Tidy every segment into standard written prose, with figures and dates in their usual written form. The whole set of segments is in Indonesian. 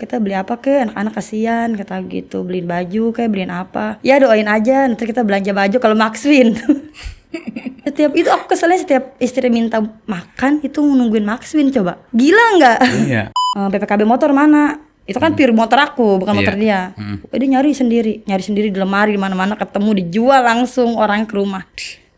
kita beli apa ke anak-anak kasihan kata gitu, beliin baju kayak beliin apa, ya doain aja nanti kita belanja baju kalau Maxwin. Setiap itu aku keselnya setiap istri minta makan itu nungguin Maxwin, coba gila nggak? Iya. PPKB motor mana? Itu kan pure motor aku, bukan motor dia. Dia nyari sendiri di lemari di mana-mana, ketemu dijual langsung orang ke rumah.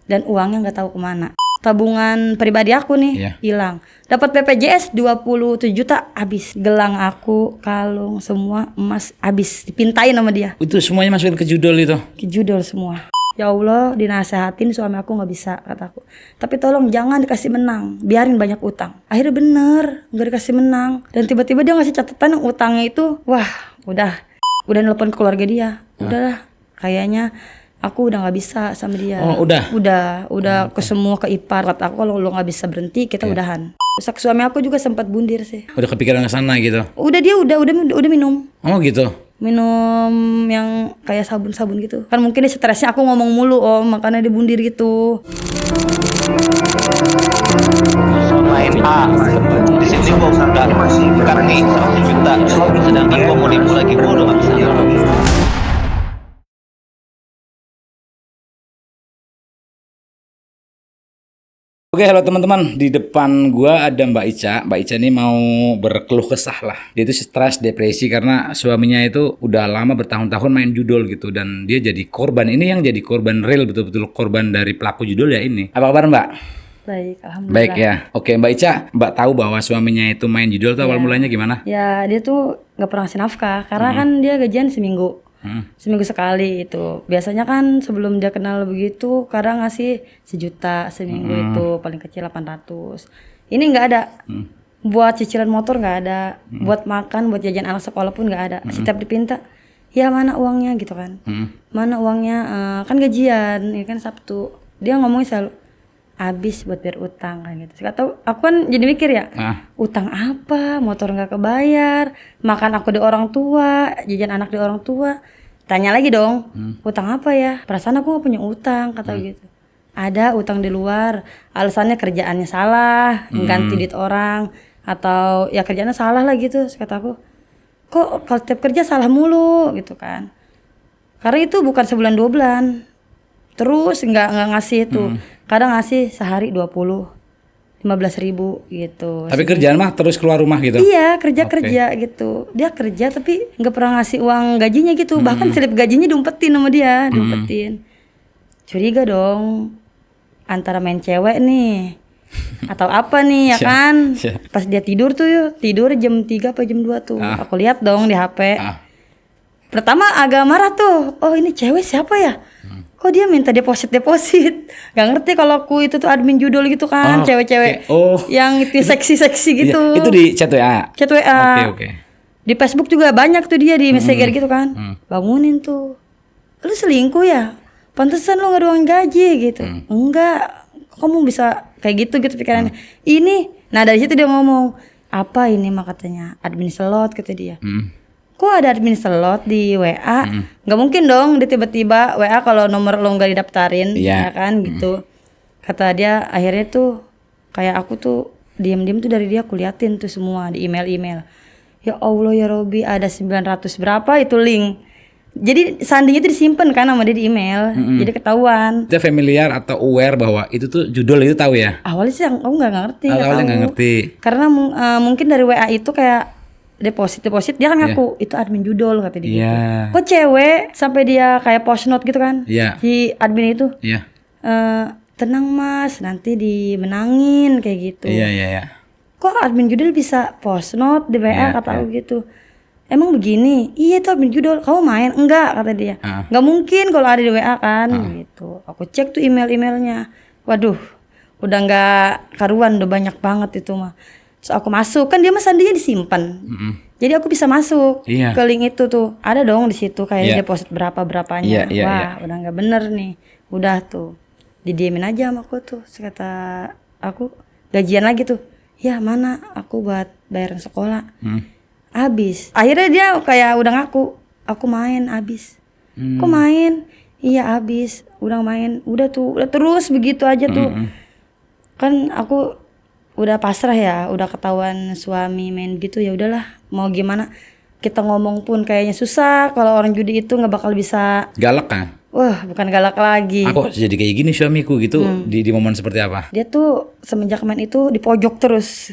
Dan uangnya nggak tahu kemana. Tabungan pribadi aku nih hilang. Dapat BPJS 27 juta habis. Gelang aku, kalung, semua emas habis dipintain sama dia. Itu semuanya masukin ke judul itu. Ke judul semua. Ya Allah, dinasehatin suami aku nggak bisa kataku. Tapi tolong jangan dikasih menang, biarin banyak utang. Akhirnya bener, nggak dikasih menang. Dan tiba-tiba dia ngasih catatan yang utangnya itu, wah, udah nelpon ke keluarga dia. Udahlah, kayaknya aku udah nggak bisa sama dia. Oh, udah ke semua ke ipar. Kata aku kalau lo nggak bisa berhenti, kita udahan. Terus suami aku juga sempat bundir sih. Udah kepikiran ke sana gitu. Udah minum. Oh gitu. Minum yang kayak sabun-sabun gitu. Kan mungkin dia stresnya aku ngomong mulu makanya dia bundir gitu. Main A di sini gua udah sekarang nih 1 juta, sedangkan gua mau nipu lagi gua udah nggak bisa. Oke, halo teman-teman. Di depan gua ada Mbak Ica. Mbak Ica ini mau berkeluh kesah lah. Dia itu stres, depresi karena suaminya itu udah lama bertahun-tahun main judul gitu dan dia jadi korban. Ini yang jadi korban real, betul-betul korban dari pelaku judul ya ini. Apa kabar Mbak? Baik, alhamdulillah. Baik ya. Oke, Mbak Ica, Mbak tahu bahwa suaminya itu main judul tuh awal mulanya gimana? Ya, dia tuh nggak pernah ngasih nafkah karena kan dia gajian seminggu. Seminggu sekali itu. Biasanya kan sebelum dia kenal begitu kadang ngasih 1 juta seminggu itu, paling kecil 800. Ini nggak ada. Buat cicilan motor nggak ada, buat makan, buat jajan anak sekolah pun nggak ada. Setiap dipinta, ya mana uangnya gitu kan. Mana uangnya, kan gajian, ya kan Sabtu. Dia ngomongnya selalu habis buat bayar utang kan gitu. Atau aku kan jadi mikir ya, utang apa? Motor nggak kebayar, makan aku di orang tua, jajan anak di orang tua. Tanya lagi dong, utang apa ya? Perasaan aku nggak punya utang kata gitu. Ada utang di luar, alasannya kerjaannya salah, ganti duit orang, atau ya kerjaannya salah lah gitu. Terus kata aku, kok kalau tiap kerja salah mulu gitu kan? Karena itu bukan sebulan 2 bulan. Terus nggak ngasih itu, kadang ngasih sehari 15.000 gitu. Tapi kerjaan mah terus keluar rumah gitu? Iya, kerja gitu. Dia kerja tapi nggak pernah ngasih uang gajinya gitu. Bahkan slip gajinya diumpetin sama dia, diumpetin. Curiga dong, antara main cewek nih atau apa nih ya kan? Pas dia tidur jam 3 apa jam 2 tuh. Aku lihat dong di HP. Pertama agak marah tuh. Oh ini cewek siapa ya? Kok dia minta deposit? Gak ngerti kalau aku itu tuh admin judul gitu kan, cewek-cewek yang itu seksi-seksi gitu. Itu di chat WA? Chat WA. Oke. Di Facebook juga banyak tuh dia di Messenger gitu kan. Bangunin tuh. Lu selingkuh ya? Pantesan lu gak ada uang gaji gitu. Enggak. Kamu bisa kayak gitu pikirannya. Ini, nah dari situ dia ngomong, apa ini mah katanya admin slot kata dia. Kok ada admin slot di WA? Gak mungkin dong dia tiba-tiba WA kalau nomor lo gak didaftarin, ya kan gitu. Kata dia akhirnya tuh kayak aku tuh diam-diam tuh dari dia aku liatin tuh semua di email-email. Ya Allah ya Robi, ada 900 berapa itu link. Jadi sandinya tuh disimpan kan sama dia di email, jadi ketahuan. Dia familiar atau aware bahwa itu tuh judul itu tahu ya? Awalnya sih aku nggak ngerti. Awalnya nggak ngerti. Karena mungkin dari WA itu kayak deposit dia kan ngaku itu admin judul kata dia gitu. Kok cewek sampai dia kayak post note gitu kan? Si admin itu. Tenang mas, nanti dimenangin kayak gitu. Kok admin judul bisa post note di WA kata aku gitu. Emang begini? Iya itu admin judul. Kamu main? Enggak kata dia. Nggak mungkin kalau ada di WA kan gitu. Aku cek tuh emailnya. Waduh, udah nggak karuan, udah banyak banget itu mah. Terus aku masuk, kan dia mah sandinya disimpan. Jadi aku bisa masuk ke link itu tuh. Ada dong di situ kayak deposit berapanya. Wah, udah nggak bener nih. Udah tuh. Didiemin aja sama aku tuh. Kata aku gajian lagi tuh. Ya mana aku buat bayaran sekolah. Habis. Akhirnya dia kayak udah ngaku, aku main habis. Kok main? Iya habis. Udah main. Udah terus begitu aja tuh. Kan aku udah pasrah ya, udah ketahuan suami main gitu, ya udahlah mau gimana. kita ngomong pun kayaknya susah. Kalau orang judi itu nggak bakal bisa. Galak kan? Wah, bukan galak lagi. Aku jadi kayak gini suamiku gitu di momen seperti apa? Dia tuh semenjak main itu di pojok terus.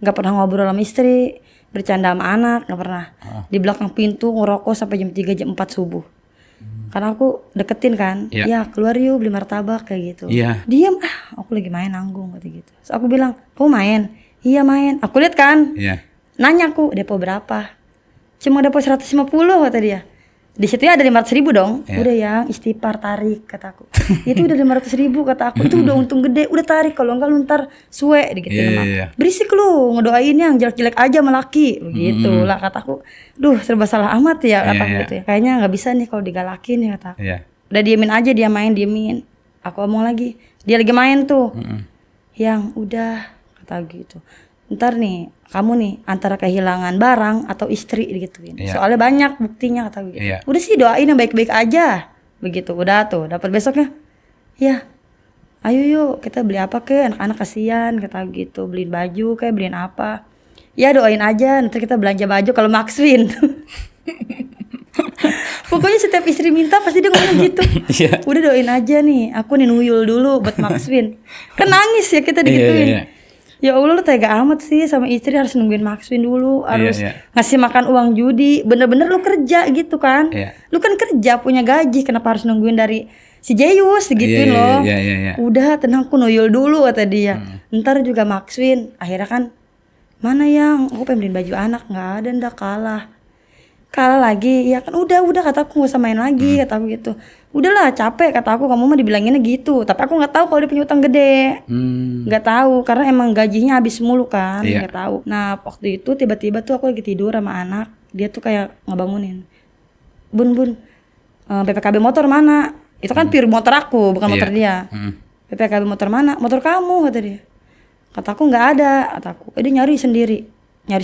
Nggak pernah ngobrol sama istri, bercanda sama anak, nggak pernah. Di belakang pintu ngerokok sampai jam 3 jam 4 subuh. Karena aku deketin kan, ya keluar yuk beli martabak kayak gitu. Diam, aku lagi main nanggung gitu. Terus aku bilang, kamu main? Iya main. Aku lihat kan, nanya aku depo berapa? Cuma depo 150 kata dia. Di situ ya ada 500.000 dong. Udah yang istighfar tarik kata aku. Itu udah 500.000 kata aku. Itu udah untung gede. Udah tarik kalau enggak lu ntar suwe digituin. Berisik lu ngedoain yang jelek-jelek aja sama laki. Begitu lah kataku. Duh serba salah amat ya kataku gitu ya. Kayaknya nggak bisa nih kalau digalakin ya kataku. Udah diemin aja dia main diemin. Aku omong lagi. Dia lagi main tuh. Yang udah kata gitu. Ntar nih kamu nih antara kehilangan barang atau istri digituin. Soalnya banyak buktinya kata gue. Udah sih doain yang baik-baik aja. Begitu udah tuh dapat besoknya. Ya. Ayo yuk kita beli apa ke anak-anak kasihan kata gitu. Beliin baju kayak beliin apa. Ya doain aja nanti kita belanja baju kalau Maxwin. Pokoknya setiap istri minta pasti dia ngomong gitu. Udah doain aja nih. Aku nih nuyul dulu buat Maxwin. Kan nangis ya kita digituin. Ya Allah lu tega amat sih sama istri harus nungguin Maxwin dulu, harus ngasih makan uang judi, bener-bener lu kerja gitu kan. Lu kan kerja punya gaji, kenapa harus nungguin dari si Jeyus gituin loh. Udah tenang aku nuyul dulu kata dia. Ntar juga Maxwin, akhirnya kan mana yang aku pengen beliin baju anak, nggak ada ndak kalah lagi ya kan udah kataku nggak usah main lagi kataku gitu. Udahlah capek kata aku kamu mah dibilanginnya gitu tapi aku nggak tahu kalau dia punya utang gede nggak tahu karena emang gajinya habis mulu kan nggak tahu. Nah waktu itu tiba-tiba tuh aku lagi tidur sama anak dia tuh kayak ngebangunin bun PPKB motor mana itu kan pure motor aku bukan motor dia. PPKB motor mana motor kamu kata dia. Kataku nggak ada kataku dia nyari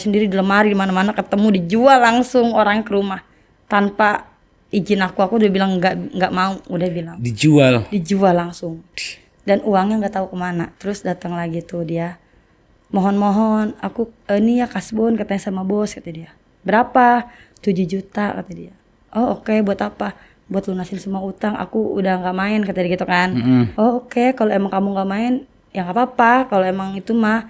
sendiri di lemari di mana-mana ketemu dijual langsung orang ke rumah tanpa izin aku udah bilang nggak mau udah bilang dijual langsung dan uangnya nggak tahu kemana. Terus datang lagi tuh dia mohon aku ini ya kasbon katanya sama bos kata dia. Berapa? 7 juta kata dia. Oh oke, buat apa? Buat lunasin semua utang aku udah nggak main kata dia gitu kan. Oh oke, kalau emang kamu nggak main ya nggak apa-apa kalau emang itu mah.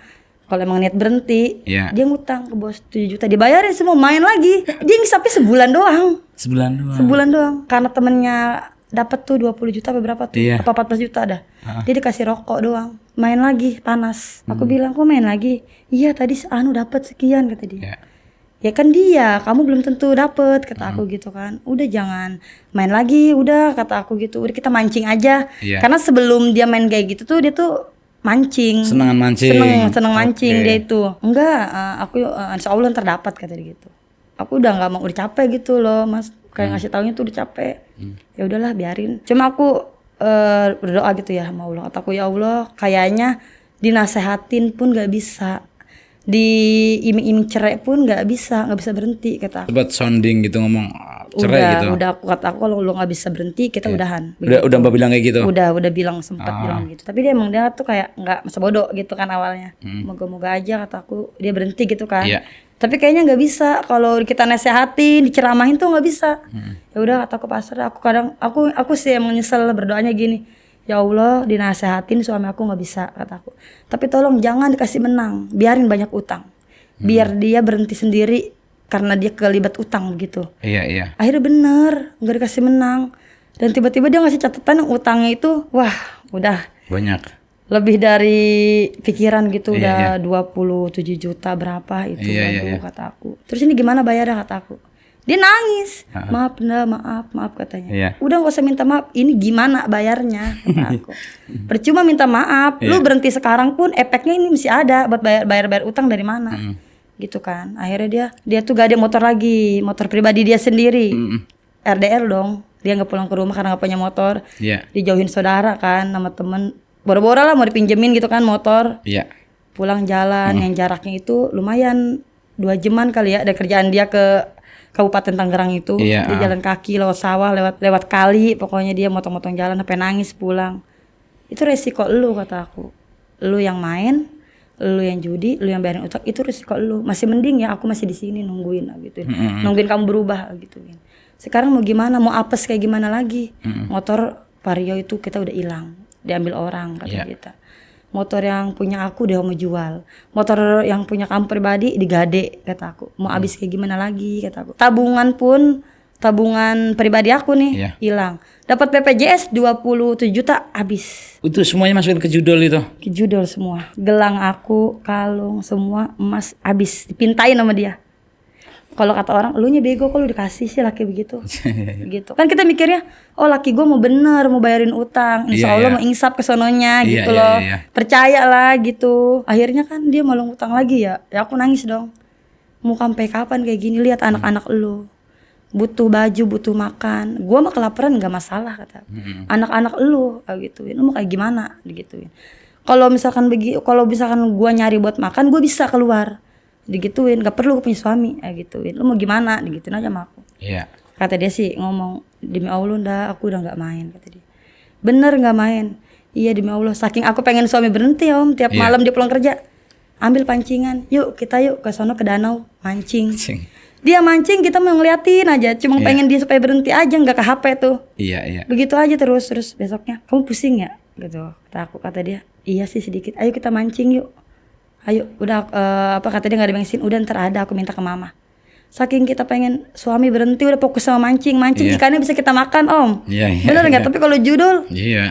Kalau emang niat berhenti, dia ngutang ke bos 7 juta, dibayarin semua main lagi. Dia ngisapnya sebulan doang. Sebulan doang. Karena temennya dapat tuh 20 juta apa berapa tuh? Apa 14 juta dah. Dia dikasih rokok doang. Main lagi panas. Aku bilang, "Kok main lagi?" "Iya, tadi dapat sekian," kata dia. Ya kan dia, kamu belum tentu dapat kata aku gitu kan. Udah jangan main lagi, udah kata aku gitu. Udah kita mancing aja. Karena sebelum dia main kayak gitu tuh dia tuh mancing, seneng mancing dia itu. Enggak, aku insya Allah ntar dapat kata dia gitu. Aku udah nggak mau udah capek gitu loh mas, kayak ngasih taunya tuh udah capek. Ya udahlah biarin. Cuma aku berdoa gitu ya sama Allah. Kataku ya Allah, kayaknya dinasehatin pun nggak bisa, diiming-iming cerai pun nggak bisa berhenti kata aku. Sempat sounding gitu ngomong cerai gitu. Udah aku kata aku kalau lo nggak bisa berhenti kita udahan. Udah Mbak bilang kayak gitu. Udah bilang sempat bilang gitu. Tapi dia tuh kayak nggak masa bodoh gitu kan awalnya. Moga-moga aja kata aku dia berhenti gitu kan. Tapi kayaknya nggak bisa kalau kita nasehatin, diceramahin tuh nggak bisa. Ya udah kata aku pasrah. Aku kadang aku sih yang menyesal berdoanya gini. Ya Allah dinasehatin suami aku nggak bisa kata aku. Tapi tolong jangan dikasih menang, biarin banyak utang. Biar dia berhenti sendiri karena dia kelibat utang begitu. Iya. Akhirnya bener nggak dikasih menang. Dan tiba-tiba dia ngasih catatan yang utangnya itu wah udah banyak. Lebih dari pikiran gitu udah 27 juta berapa itu kata aku. Terus ini gimana bayarnya kata aku. Dia nangis, maaf katanya. Udah gak usah minta maaf, ini gimana bayarnya kata aku. Percuma minta maaf, lu berhenti sekarang pun efeknya ini masih ada buat bayar utang dari mana. Gitu kan. Akhirnya dia tuh gak ada motor lagi, motor pribadi dia sendiri. RDR dong, dia gak pulang ke rumah karena gak punya motor. Dijauhin saudara kan sama temen. Boro-boro lah mau dipinjemin gitu kan motor. Pulang jalan yang jaraknya itu lumayan 2 jaman kali ya dari kerjaan dia ke Kabupaten Tangerang itu. Dia jalan kaki lewat sawah, lewat kali, pokoknya dia motong-motong jalan sampai nangis pulang. Itu resiko lu kata aku. Lu yang main, lu yang judi, lu yang bayarin utang, itu resiko lu. Masih mending ya aku masih di sini nungguin gituin. Nungguin kamu berubah gituin. Sekarang mau gimana? Mau apes kayak gimana lagi? Motor Vario itu kita udah hilang, diambil orang kata kita. Motor yang punya aku udah mau jual. Motor yang punya kamu pribadi digade kata aku. Mau habis kayak gimana lagi kata aku. Tabungan pribadi aku nih hilang. Dapat BPJS 27 juta habis. Itu semuanya masukin ke judol itu. Ke judol semua. Gelang aku, kalung, semua emas habis dipintain sama dia. Kalau kata orang, lu nya bego kok lu dikasih sih laki begitu. Gitu. Kan kita mikirnya, oh laki gue mau bener, mau bayarin utang. Insya Allah mau insap ke sononya gitu loh. Percaya lah gitu. Akhirnya kan dia malah ngutang lagi ya. Ya aku nangis dong. Mau sampai kapan kayak gini? Lihat anak-anak lu. Butuh baju, butuh makan. Gue mah kelaparan gak masalah kata. Anak-anak lu gituin. Lu mau kayak gimana digituin. Kalau misalkan gue nyari buat makan, gue bisa keluar. Digituin, gak perlu punya suami gituin. Lu mau gimana? Digituin aja sama aku. Kata dia sih ngomong, demi Allah ndak, aku udah gak main kata dia. Bener gak main? Iya demi Allah, saking aku pengen suami berhenti om. Tiap malam dia pulang kerja, ambil pancingan, yuk kita yuk ke sono ke danau mancing. Dia mancing, kita mau ngeliatin aja, cuma pengen dia supaya berhenti aja, gak ke HP tuh. Begitu aja terus besoknya, kamu pusing ya? Gitu, kata dia, iya sih sedikit, ayo kita mancing yuk. Ayo, udah kata dia nggak ada bensin, udah ntar ada aku minta ke mama. Saking kita pengen suami berhenti, udah fokus sama mancing ikannya bisa kita makan om. Bener nggak? Tapi kalau judul,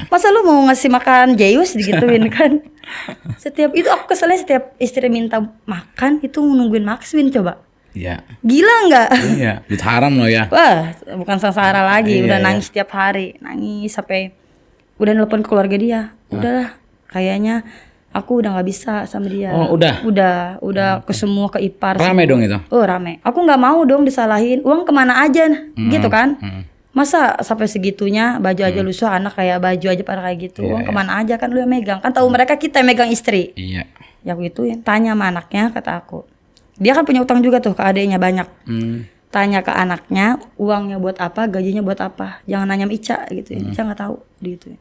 masa lu mau ngasih makan Jayus digituin kan? Setiap itu aku keselnya setiap istri minta makan itu nungguin Maxwin coba. Gila nggak? Duit haram loh ya. Wah, bukan sengsara lagi, udah nangis setiap hari, nangis sampai udah nelpon ke keluarga dia. Udahlah, kayaknya aku udah nggak bisa sama dia. Oh udah ke semua ke ipar. Rame semua. Dong itu. Oh rame. Aku nggak mau dong disalahin. Uang kemana aja, gitu kan? Masa sampai segitunya baju aja lusuh, anak kayak baju aja pada kayak gitu. Uang kemana aja kan lu yang megang. Kan tahu mereka kita yang megang istri. Ya aku gituin. Tanya sama anaknya kata aku. Dia kan punya utang juga tuh ke adeknya banyak. Tanya ke anaknya uangnya buat apa, gajinya buat apa. Jangan nanya sama Ica gitu. Ica nggak tahu gitu.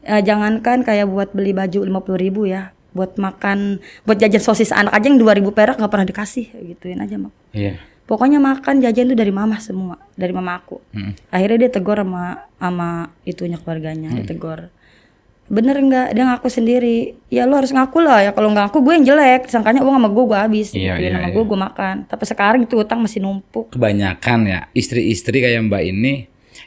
Jangankan kayak buat beli baju 50.000 ya, buat makan, buat jajan sosis anak aja yang 2.000 perak nggak pernah dikasih, gituin aja mak. Pokoknya makan jajan tuh dari mama semua, dari mama aku. Akhirnya dia tegur sama itunya keluarganya, dia tegur. Bener nggak? Dia ngaku sendiri. Ya lo harus ngaku lah ya, kalau nggak ngaku gue yang jelek. Disangkanya uang sama gue habis, gituin sama gue makan. Tapi sekarang itu utang masih numpuk. Kebanyakan ya istri-istri kayak Mbak ini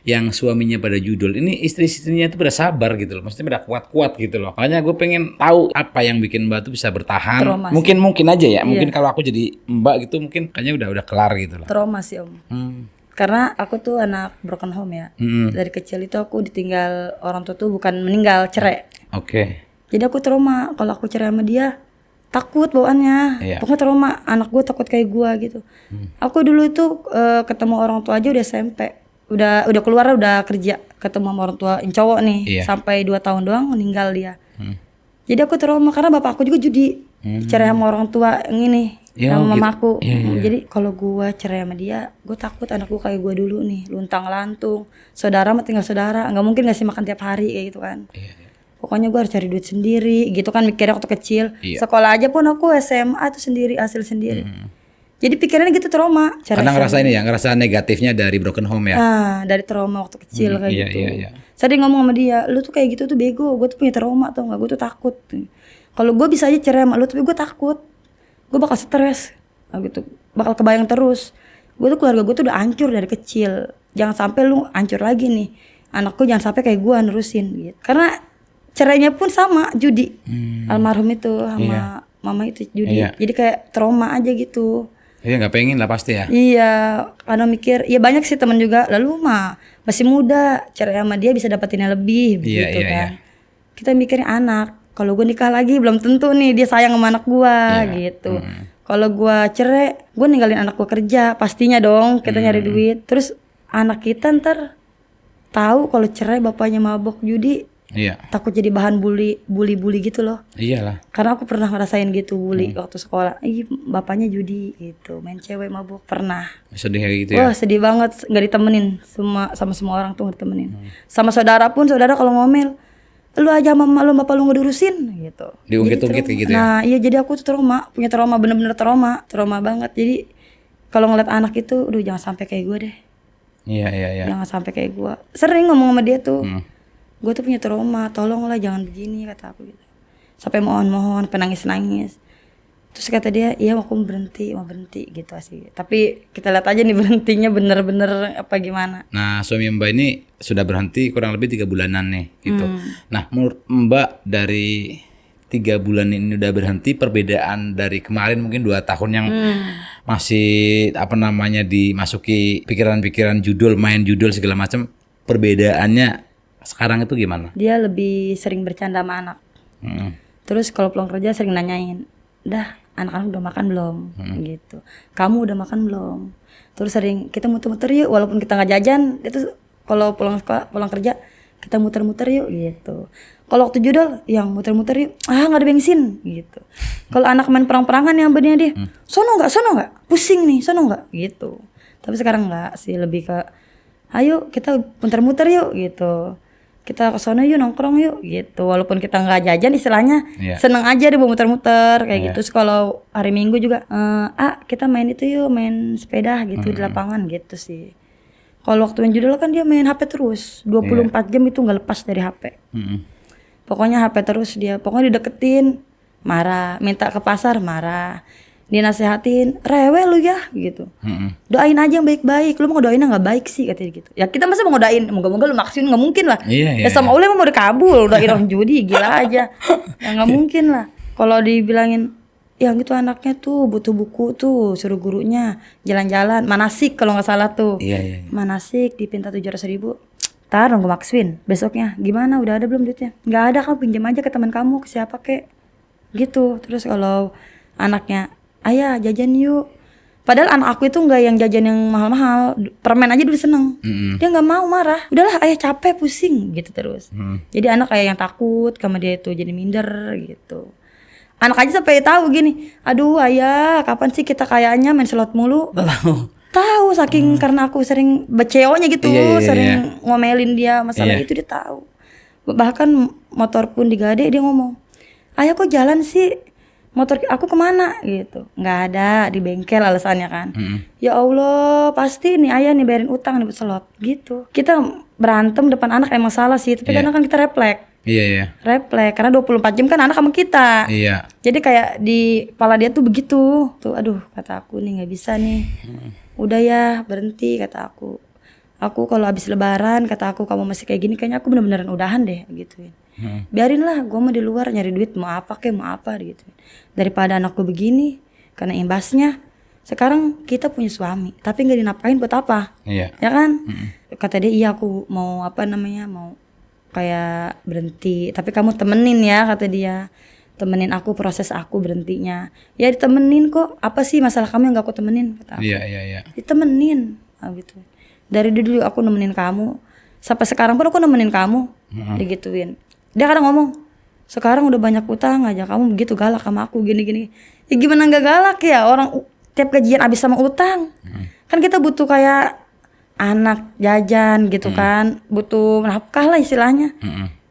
yang suaminya pada judul, ini istri-istrinya itu pada sabar gitu loh, maksudnya pada kuat-kuat gitu loh. Makanya gue pengen tahu apa yang bikin Mbak tuh bisa bertahan. Trauma mungkin aja ya, mungkin kalau aku jadi Mbak gitu mungkin kayaknya udah kelar gitu loh. Trauma sih om. Karena aku tuh anak broken home ya. Dari kecil itu aku ditinggal orang tua tuh bukan meninggal, cerai. Jadi aku trauma kalau aku cerai sama dia, takut bawaannya. Pokoknya trauma, anak gue takut kayak gue gitu. Aku dulu itu ketemu orang tua aja udah SMP. Udah keluar, udah kerja, ketemu sama orang tua yang cowok nih. Sampai 2 tahun doang meninggal dia. Jadi aku trauma karena bapak aku juga judi. Cerai sama orang tua yang ini, sama mamaku. Jadi kalau gue cerai sama dia, gue takut anak gue kayak gue dulu nih, luntang lantung. Saudara mah tinggal saudara, nggak mungkin ngasih makan tiap hari kayak gitu kan. Pokoknya gue harus cari duit sendiri, gitu kan mikirnya waktu kecil. Sekolah aja pun aku SMA tuh sendiri, hasil sendiri. Jadi pikirannya gitu trauma. Karena ngerasa negatifnya dari broken home ya. Dari trauma waktu kecil kayak gitu. Sering ngomong sama dia, lu tuh kayak gitu tuh bego, gue tuh punya trauma tau nggak, gue tuh takut. Kalau gue bisa aja cerai sama lu, tapi gue takut, gue bakal stres, gitu, bakal kebayang terus. Gue tuh keluarga gue tuh udah hancur dari kecil, jangan sampai lu hancur lagi nih, anakku jangan sampai kayak gue nerusin, gitu. Karena cerainya pun sama judi, almarhum itu sama mama itu judi, jadi kayak trauma aja gitu. Iya nggak pengen lah pasti ya. Iya, karena mikir, ya banyak sih teman juga, lalu mah masih muda, cerai sama dia bisa dapetinnya lebih, gitu kan. Kita mikirnya anak, kalau gue nikah lagi belum tentu nih dia sayang sama anak gue, gitu. Kalau gue cerai, gue ninggalin anak gue kerja, pastinya dong kita nyari duit. Terus anak kita ntar tahu kalau cerai bapaknya mabok judi. Takut jadi bahan bully gitu loh. Iyalah. Karena aku pernah ngerasain gitu bully waktu sekolah. Bapaknya judi gitu, main cewek mabuk, pernah. Sedih kayak gitu ya. Wah, sedih banget, nggak ditemenin. Sama semua orang tuh nggak ditemenin. Sama saudara pun, saudara kalau ngomel, lu aja sama lu bapak lu nggak diurusin gitu. Diungkit-ungkit kayak gitu ya. Nah iya, jadi aku tuh punya trauma, bener-bener trauma banget. Jadi kalau ngeliat anak itu, jangan sampai kayak gue deh. Iya. Jangan sampai kayak gue. Sering ngomong sama dia tuh, gue tuh punya trauma, tolonglah jangan begini, kata aku gitu. Sampai mohon penangis. Terus kata dia, iya aku mau berhenti gitu sih. Tapi kita lihat aja nih berhentinya bener-bener apa gimana. Nah suami Mbak ini sudah berhenti kurang lebih 3 bulanan nih gitu. Nah menurut Mbak dari 3 bulan ini udah berhenti, perbedaan dari kemarin mungkin 2 tahun yang masih dimasuki pikiran-pikiran judul, main judul segala macam, perbedaannya sekarang itu gimana? Dia lebih sering bercanda sama anak. Terus kalau pulang kerja sering nanyain, dah anak-anak udah makan belum? Gitu. Kamu udah makan belum? Terus sering kita muter-muter yuk, walaupun kita nggak jajan, itu kalau pulang kerja kita muter-muter yuk gitu. Kalau waktu judul yang muter-muter yuk, nggak ada bensin gitu. Kalau anak main perang-perangan yang benernya dia, sono nggak, pusing nih, sono nggak gitu. Tapi sekarang nggak sih, lebih ke, ayo kita muter-muter yuk gitu. Kita ke sono yuk, nongkrong yuk gitu. Walaupun kita nggak jajan, istilahnya seneng aja deh muter-muter kayak gitu. Terus kalau hari Minggu juga, kita main itu yuk, main sepeda gitu di lapangan gitu sih. Kalau waktu main judul kan dia main HP terus, 24 jam itu nggak lepas dari HP. Pokoknya HP terus dia, pokoknya dideketin, marah, minta ke pasar marah, dinasehatin, rewel lu ya gitu. Doain aja yang baik-baik, lu mau doainnya nggak baik sih katanya gitu. Ya kita masa mau doain, moga-moga lu maksimin, nggak mungkin lah. Ya sama Allah emang mau dikabul, doain orang judi gila aja. Ya nggak mungkin lah. Kalau dibilangin, yang gitu anaknya tuh butuh buku tuh, suruh gurunya jalan-jalan, manasik kalau nggak salah tuh. Manasik dipinta 700.000. Tar dong gue maksuin, besoknya gimana udah ada belum duitnya? Nggak ada, kamu pinjam aja ke teman kamu, ke siapa kek gitu. Terus kalau anaknya, ayah jajan yuk, padahal anak aku itu nggak yang jajan yang mahal-mahal, permen aja dulu seneng. Dia nggak mau, marah, udahlah ayah capek pusing gitu terus. Jadi anak kayak yang takut sama dia itu, jadi minder gitu. Anak aja sampai tahu gini, aduh ayah kapan sih kita kayaknya main slot mulu. Tahu saking karena aku sering beceonya gitu, sering ngomelin dia masalah itu, dia tahu. Bahkan motor pun digade dia ngomong, ayah kok jalan sih, motor aku kemana gitu. Nggak ada, di bengkel alasannya kan. Ya Allah pasti nih ayah nih bayarin utang nih slot gitu. Kita berantem depan anak emang salah sih, tapi karena kan kita refleks. Refleks karena 24 jam kan anak sama kita. Jadi kayak di kepala dia tuh begitu. Tuh aduh kata aku nih nggak bisa nih. Udah ya berhenti kata aku. Aku kalau habis lebaran kata aku kamu masih kayak gini kayaknya aku bener-beneran udahan deh gituin. Biarin lah gue mah di luar nyari duit mau apa gitu. Daripada anakku begini karena imbasnya sekarang kita punya suami tapi nggak dinafkahin buat apa? Ya kan? Kata dia iya aku mau mau kayak berhenti tapi kamu temenin ya kata dia. Temenin aku proses aku berhentinya. Ya ditemenin kok. Apa sih masalah kamu yang gak aku temenin kata aku. Ditemenin gitu. Dari dulu aku nemenin kamu. Sampai sekarang pun aku nemenin kamu. Digituin. Dia kadang ngomong, sekarang udah banyak utang aja kamu begitu galak sama aku gini-gini. Ya gimana gak galak ya, orang tiap gajian habis sama utang. Kan kita butuh kayak anak jajan gitu kan, butuh nafkah lah istilahnya.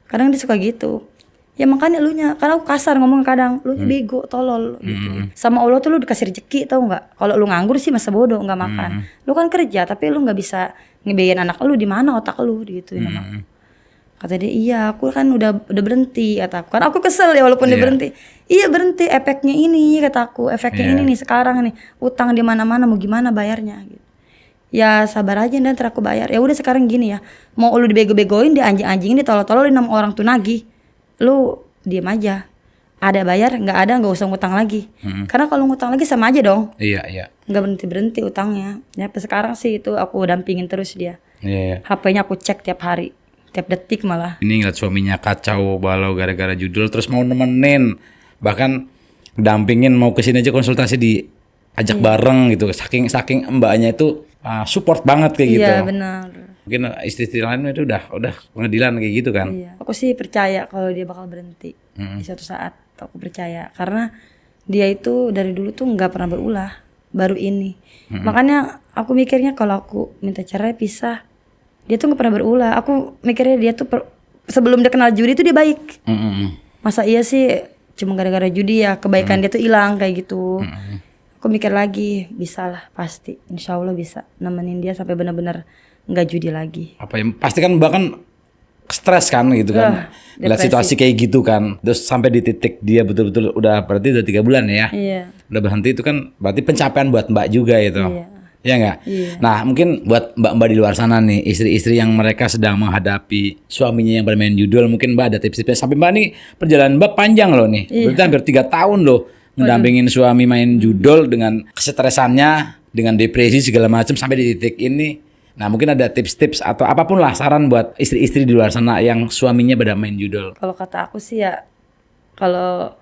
Kadang dia suka gitu. Ya makanya elunya, karena aku kasar ngomong kadang, elunya bego, tolol gitu. Sama Allah tuh lu dikasih rezeki tau nggak? Kalau lu nganggur sih masa bodoh nggak makan. Lu kan kerja tapi lu nggak bisa ngebiayain anak lu, di mana otak lu gituin sama aku. Kata dia, iya aku kan udah berhenti kata aku. Kan aku kesel ya walaupun dia berhenti. Iya berhenti, efeknya ini kata aku, efeknya ini nih sekarang nih, utang di mana-mana mau gimana bayarnya gitu. Ya sabar aja dan ntar aku bayar. Ya udah sekarang gini ya, mau lu dibego-begoin, dianjing-anjingin, ditolol-tololin sama orang tuh nagih. Lu diem aja, ada bayar nggak ada nggak usah ngutang lagi. Karena kalau ngutang lagi sama aja dong. Nggak berhenti utangnya. Ya sekarang sih itu aku dampingin terus dia. HP-nya aku cek tiap hari, tiap detik malah. Ini ngeliat suaminya kacau balau gara-gara judul terus mau nemenin, bahkan dampingin mau kesini aja konsultasi diajak bareng gitu. Saking mbaknya itu support banget kayak gitu. Iya benar. Mungkin istri-istri lain itu udah pengadilan kayak gitu kan. Iya. Aku sih percaya kalau dia bakal berhenti di suatu saat. Aku percaya karena dia itu dari dulu tuh nggak pernah berulah, baru ini. Makanya aku mikirnya kalau aku minta cerai pisah, dia tuh nggak pernah berulah. Aku mikirnya dia tuh sebelum dia kenal judi tuh dia baik. Masa iya sih cuma gara-gara judi ya kebaikan dia tuh hilang kayak gitu. Aku mikir lagi, bisa lah pasti, insya Allah bisa nemenin dia sampai benar-benar nggak judi lagi. Apa yang pasti kan bahkan stres kan gitu kan, lihat situasi kayak gitu kan, terus sampai di titik dia betul-betul udah berarti udah 3 bulan ya, udah berhenti, itu kan berarti pencapaian buat Mbak juga itu, ya nggak? Nah mungkin buat Mbak-mbak di luar sana nih, istri-istri yang mereka sedang menghadapi suaminya yang bermain judul, mungkin Mbak ada tips-tipsnya. Sampai Mbak nih perjalanan Mbak panjang loh nih, berarti hampir 3 tahun loh ngedampingin suami main judul dengan kesetresannya, dengan depresi segala macam sampai di titik ini. Nah mungkin ada tips-tips atau apapun lah saran buat istri-istri di luar sana yang suaminya pada main judul. Kalau kata aku sih ya, kalau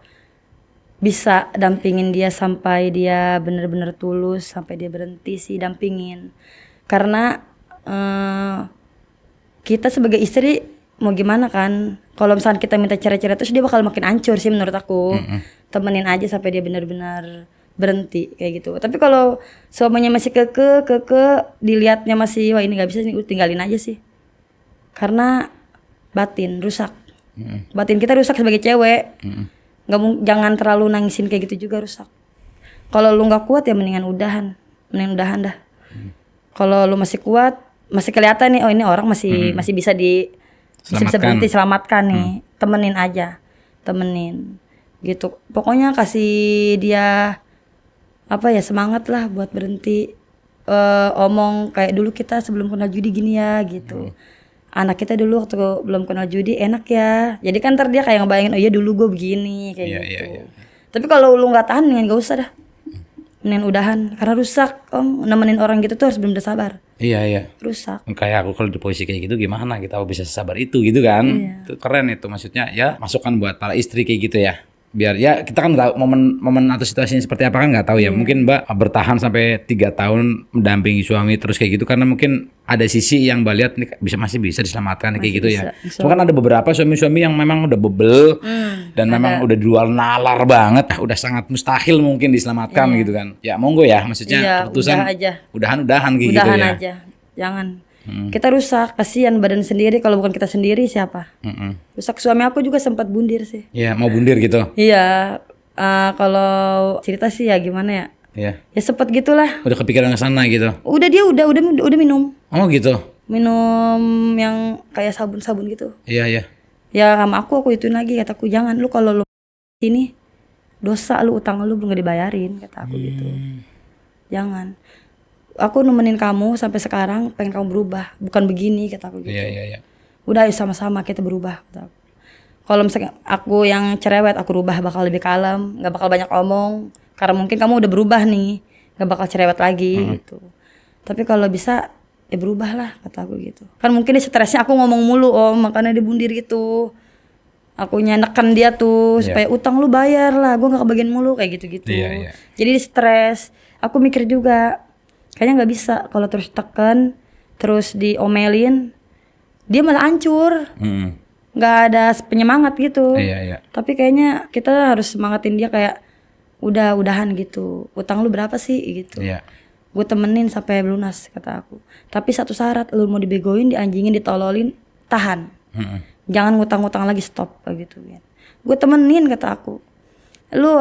bisa dampingin dia sampai dia benar-benar tulus, sampai dia berhenti sih dampingin. Karena kita sebagai istri mau gimana kan, kalau misalnya kita minta cerai-cerai terus dia bakal makin hancur sih menurut aku. Temenin aja sampai dia benar-benar berhenti kayak gitu. Tapi kalau suaminya masih keke dilihatnya masih wah ini nggak bisa nih, tinggalin aja sih. Karena batin rusak. Batin kita rusak sebagai cewek. Jangan terlalu nangisin kayak gitu juga, rusak. Kalau lu nggak kuat ya mendingan udahan dah. Kalau lu masih kuat, masih kelihatan nih oh ini orang masih bisa berhenti, selamatkan nih. Temenin aja. Gitu. Pokoknya kasih dia semangat lah buat berhenti. Omong kayak dulu kita sebelum kenal judi gini ya gitu. Anak kita dulu waktu belum kenal judi enak ya. Jadi kan ntar dia kayak ngebayangin oh iya dulu gue begini kayak gitu. Tapi kalau lu nggak tahan dengan gak usah dah. Mending udahan karena rusak. Om nemenin orang gitu tuh harus bener-bener sabar. Iya. Rusak. Kayak aku kalau di posisi kayak gitu gimana kita bisa sabar itu gitu kan. Itu keren itu, maksudnya ya masukan buat para istri kayak gitu ya. Biar ya kita kan tahu momen atau situasinya seperti apa kan nggak tahu ya. Mungkin Mbak bertahan sampai 3 tahun mendampingi suami terus kayak gitu karena mungkin ada sisi yang Mbak lihat nih masih bisa diselamatkan kayak gitu ya. Cuma kan ada beberapa suami-suami yang memang udah bebel dan memang udah di luar nalar banget, udah sangat mustahil mungkin diselamatkan gitu kan. Ya monggo ya, maksudnya keputusan udahan kayak gitu ya. Aja. Jangan. Kita rusak, kasihan badan sendiri, kalau bukan kita sendiri siapa? Rusak. Suami aku juga sempat bundir sih. Iya, mau bundir gitu. Iya, kalau cerita sih ya gimana ya? Iya. Ya sempat gitulah. Udah kepikiran ke sana gitu. Udah minum. Oh gitu. Minum yang kayak sabun-sabun gitu. Iya. Ya sama aku ituin lagi, kataku jangan lu kalau lu ini dosa, lu utang lu belum dibayarin, kata aku gitu. Jangan. Aku nemenin kamu sampai sekarang, pengen kamu berubah, bukan begini, kata aku gitu. Iya. Udah ayo sama-sama kita berubah, kata aku. Kalau misalnya aku yang cerewet, aku rubah bakal lebih kalem, nggak bakal banyak omong, karena mungkin kamu udah berubah nih, nggak bakal cerewet lagi gitu. Tapi kalau bisa ya berubahlah, kata aku gitu. Kan mungkin dia stresnya aku ngomong mulu makanya dia bundir gitu. Aku nyenekan dia tuh supaya utang lu bayar lah, gue nggak kebagian mulu kayak gitu-gitu. Jadi dia stres. Aku mikir juga kayaknya nggak bisa kalau terus tekan, terus diomelin, dia malah hancur. Nggak ada penyemangat gitu. Tapi kayaknya kita harus semangatin dia kayak udahan gitu. Utang lu berapa sih gitu. Gue temenin sampai lunas, kata aku. Tapi satu syarat, lu mau dibegoin, dianjingin, ditololin, tahan. Jangan ngutang-ngutang lagi, stop gitu kan. Gue temenin, kata aku. Lu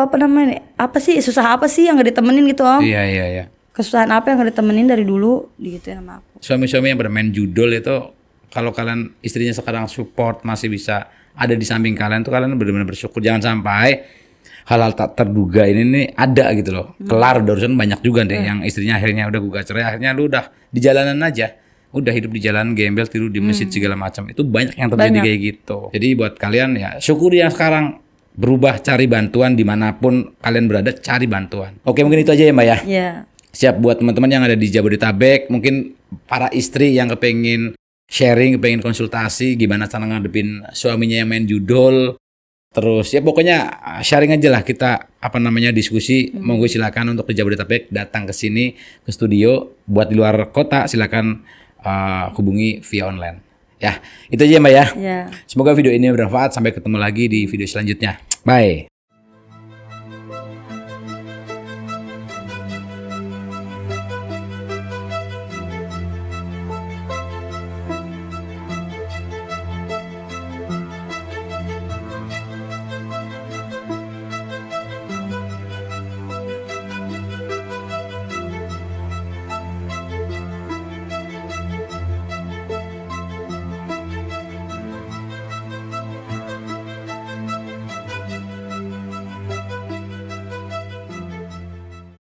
susah apa sih yang gak ditemenin gitu Om? Iya. Kesusahan apa yang gak ditemenin dari dulu digituin sama aku. Suami-suami yang bermain judul itu kalau kalian istrinya sekarang support masih bisa ada di samping kalian tuh kalian benar-benar bersyukur. Jangan sampai hal-hal tak terduga ini nih ada gitu loh. Kelar udah urusan banyak juga deh yang istrinya akhirnya udah gugat cerai, akhirnya lu udah di jalanan aja. Udah hidup di jalan, gembel, tidur di masjid segala macam. Itu banyak yang terjadi kayak gitu. Jadi buat kalian ya syukuri yang sekarang, berubah, cari bantuan dimanapun kalian berada, cari bantuan. Oke, mungkin itu aja ya Mbak ya. Iya. Siap buat teman-teman yang ada di Jabodetabek, mungkin para istri yang kepengin sharing, kepengin konsultasi gimana cara ngadepin suaminya yang main judul. Terus ya pokoknya sharing aja lah, kita diskusi. Monggo silakan untuk di Jabodetabek datang ke sini ke studio. Buat di luar kota silakan hubungi via online. Ya, itu aja Mbak ya. Iya. Semoga video ini bermanfaat. Sampai ketemu lagi di video selanjutnya. Bye.